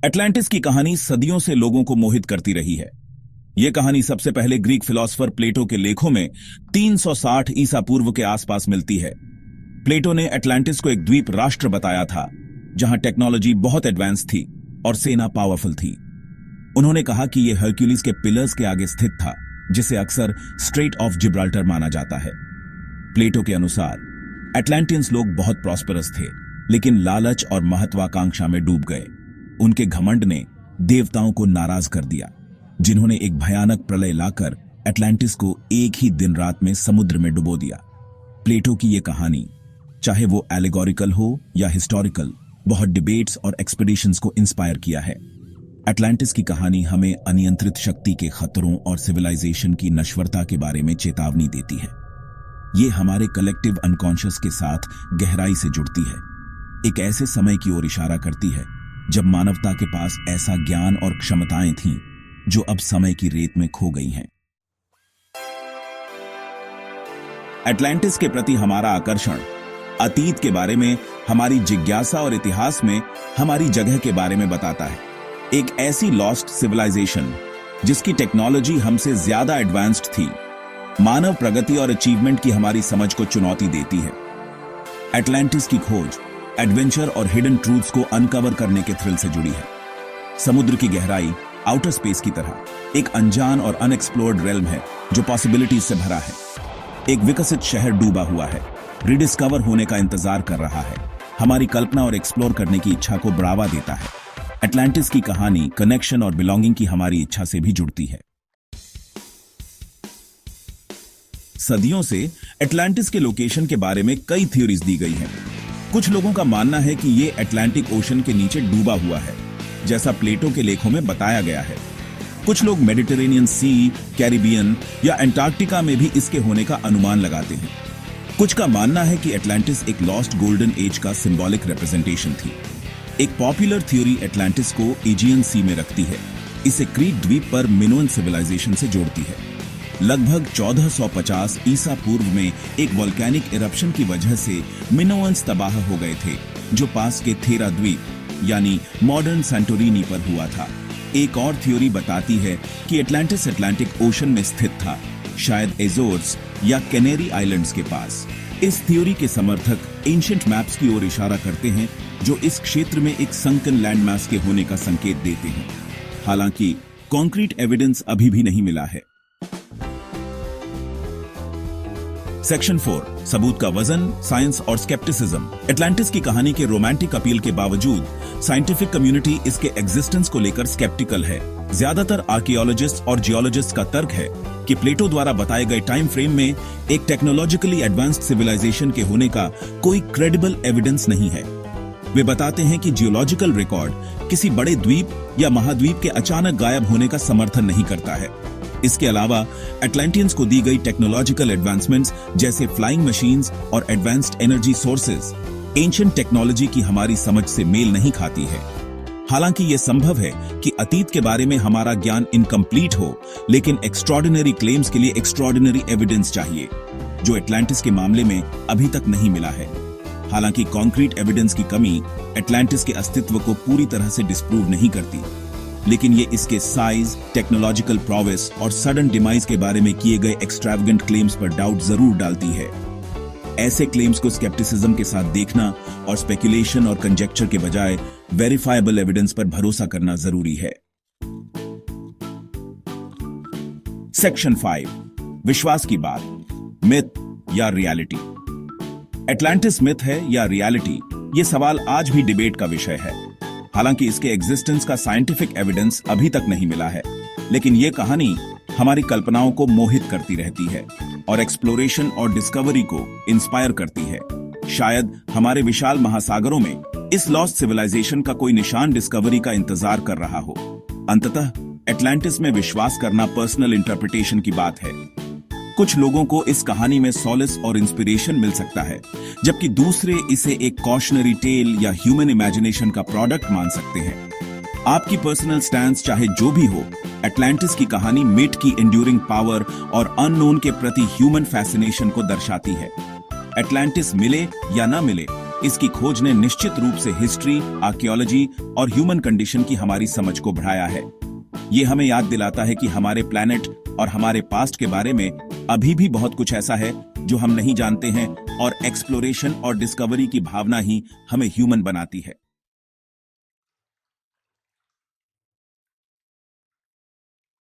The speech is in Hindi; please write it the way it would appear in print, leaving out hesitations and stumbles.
एटलांटिस की कहानी सदियों से लोगों को मोहित करती रही है। यह कहानी सबसे पहले ग्रीक फिलोसोफर प्लेटो के लेखों में 360 ईसा पूर्व के आसपास मिलती है। प्लेटो ने एटलांटिस को एक द्वीप राष्ट्र बताया था, जहां टेक्नोलॉजी बहुत एडवांस थी और सेना पावरफुल थी। उन्होंने कहा कि यह हरक्यूलिस के पिलर्स के आगे स्थित था, जिसे अक्सर स्ट्रेट ऑफ जिब्राल्टर माना जाता है। प्लेटो के अनुसार एटलांटियंस लोग बहुत प्रॉस्परस थे, लेकिन लालच और महत्वाकांक्षा में डूब गए। उनके घमंड ने देवताओं को नाराज कर दिया, जिन्होंने एक भयानक प्रलय लाकर एटलांटिस को एक ही दिन रात में समुद्र में डुबो दिया। प्लेटो की यह कहानी, चाहे वो एलेगोरिकल हो या हिस्टोरिकल, बहुत डिबेट्स और एक्सपीडिशंस को इंस्पायर किया है। एटलांटिस की कहानी हमें अनियंत्रित शक्ति के खतरों और सिविलाइजेशन की नश्वरता के बारे में चेतावनी देती है। ये हमारे कलेक्टिव अनकॉन्शियस के साथ गहराई से जुड़ती है, एक ऐसे समय की ओर इशारा करती है जब मानवता के पास ऐसा ज्ञान और क्षमताएं थीं जो अब समय की रेत में खो गई हैं। एटलांटिस के प्रति हमारा आकर्षण अतीत के बारे में हमारी जिज्ञासा और इतिहास में हमारी जगह के बारे में बताता है। एक ऐसी लॉस्ट सिविलाइजेशन जिसकी टेक्नोलॉजी हमसे ज्यादा एडवांस्ड थी, मानव प्रगति और अचीवमेंट की हमारी समझ को चुनौती देती है। एटलांटिस की खोज एडवेंचर और हिडन ट्रूथ्स को अनकवर करने के थ्रिल से जुड़ी है। समुद्र की गहराई आउटर स्पेस की तरह एक अनजान और अनएक्सप्लोर्ड रेल्म है जो पॉसिबिलिटीज से भरा है। एक विकसित शहर डूबा हुआ है, रिडिस्कवर होने का इंतजार कर रहा है, हमारी कल्पना और एक्सप्लोर करने की इच्छा को बढ़ावा देता है। एटलांटिस की कहानी कनेक्शन और बिलोंगिंग की हमारी इच्छा से भी जुड़ती है। सदियों से एटलांटिस के लोकेशन के बारे में कई थ्योरीज दी गई हैं। कुछ लोगों का मानना है कि यह अटलांटिक ओशन के नीचे डूबा हुआ है, जैसा प्लेटो के लेखों में बताया गया है। कुछ लोग मेडिटेरेनियन सी, कैरिबियन या अंटार्कटिका में भी इसके होने का अनुमान लगाते हैं। कुछ का मानना है कि एटलांटिस एक लॉस्ट गोल्डन एज का सिंबॉलिक रिप्रेजेंटेशन थी। एक पॉपुलर थ्योरी एटलांटिस को एजियन सी में रखती है, इसे क्रीट द्वीप पर मिनोअन सिविलाइजेशन से जोड़ती है। लगभग 1450 ईसा पूर्व में एक वोल्केनिक इरप्शन की वजह से मिनोअन्स तबाह हो गए थे, जो पास के थेरा द्वीप यानी मॉडर्न सैंटोरिनी पर हुआ था। एक और थ्योरी बताती है कि एटलांटिस अटलांटिक ओशन में स्थित था, शायद एजोर्स या कैनेरी आइलैंड्स के पास। इस थ्योरी के समर्थक एंशिएंट मैप्स की ओर इशारा करते हैं, जो इस क्षेत्र में एक संकन लैंडमास के होने का संकेत देते हैं। हालांकि कॉन्क्रीट एविडेंस अभी भी नहीं मिला है। सेक्शन 4, सबूत का वजन, साइंस और स्केप्टिसिज्म। एटलांटिस की कहानी के रोमांटिक अपील के बावजूद साइंटिफिक कम्युनिटी इसके एग्जिस्टेंस को लेकर स्केप्टिकल है। ज्यादातर आर्कियोलॉजिस्ट और जियोलॉजिस्ट का तर्क है कि प्लेटो द्वारा बताए गए टाइम फ्रेम में एक टेक्नोलॉजिकली एडवांस्ड सिविलाइजेशन के होने का कोई क्रेडिबल एविडेंस नहीं है। वे बताते हैं कि जियोलॉजिकल रिकॉर्ड किसी बड़े द्वीप या महाद्वीप के अचानक गायब होने का समर्थन नहीं करता है। इसके अलावा एटलांटियंस को दी गई टेक्नोलॉजिकल एडवांसमेंट्स जैसे फ्लाइंग मशीन्स और advanced energy sources ancient technology की हमारी समझ से मेल नहीं खाती है। हालांकि यह संभव है कि अतीत के बारे में हमारा ज्ञान इनकम्प्लीट हो, लेकिन एक्स्ट्रॉर्डिनरी क्लेम्स के लिए एक्स्ट्रॉर्डिनरी एविडेंस चाहिए, जो एटलांटिस के मामले में अभी तक नहीं मिला है। हालांकि कॉन्क्रीट एविडेंस की कमी एटलांटिस के अस्तित्व को पूरी तरह से डिस्प्रूव नहीं करती, लेकिन ये इसके साइज, टेक्नोलॉजिकल प्रोग्रेस और सडन डिमाइज के बारे में किए गए एक्सट्रावेगेंट क्लेम्स पर डाउट जरूर डालती है। ऐसे क्लेम्स को स्केप्टिसिज्म के साथ देखना और स्पेकुलेशन और कंजेक्चर के बजाय वेरीफाइबल एविडेंस पर भरोसा करना जरूरी है। सेक्शन 5, विश्वास की बात, मिथ या रियलिटी। एटलांटिस मिथ है या रियलिटी, ये सवाल आज भी डिबेट का विषय है। हालांकि इसके एग्जिस्टेंस का साइंटिफिक एविडेंस अभी तक नहीं मिला है, लेकिन ये कहानी हमारी कल्पनाओं को मोहित करती रहती है और एक्सप्लोरेशन और डिस्कवरी को इंस्पायर करती है। शायद हमारे विशाल महासागरों में इस लॉस्ट सिविलाइजेशन का कोई निशान डिस्कवरी का इंतजार कर रहा हो। अंततः एटलांटिस में विश्वास करना पर्सनल इंटरप्रिटेशन की बात है। कुछ लोगों को इस कहानी में सॉलिस और इंस्पिरेशन मिल सकता है, जबकि दूसरे इसे एक कॉशनरी टेल या ह्यूमन इमेजिनेशन का प्रोडक्ट मान सकते हैं। आपकी पर्सनल स्टैंस चाहे जो भी हो, एटलांटिस की कहानी मिट की एंड्यूरिंग पावर और अननोन के प्रति ह्यूमन फैसिनेशन को दर्शाती है। एटलांटिस मिले या ना मिले, इसकी खोज ने निश्चित रूप से हिस्ट्री, आर्कियोलॉजी और ह्यूमन कंडीशन की हमारी समझ को बढ़ाया है। ये हमें याद दिलाता है कि हमारे प्लैनेट और हमारे पास्ट के बारे में अभी भी बहुत कुछ ऐसा है जो हम नहीं जानते हैं, और एक्सप्लोरेशन और डिस्कवरी की भावना ही हमें ह्यूमन बनाती है।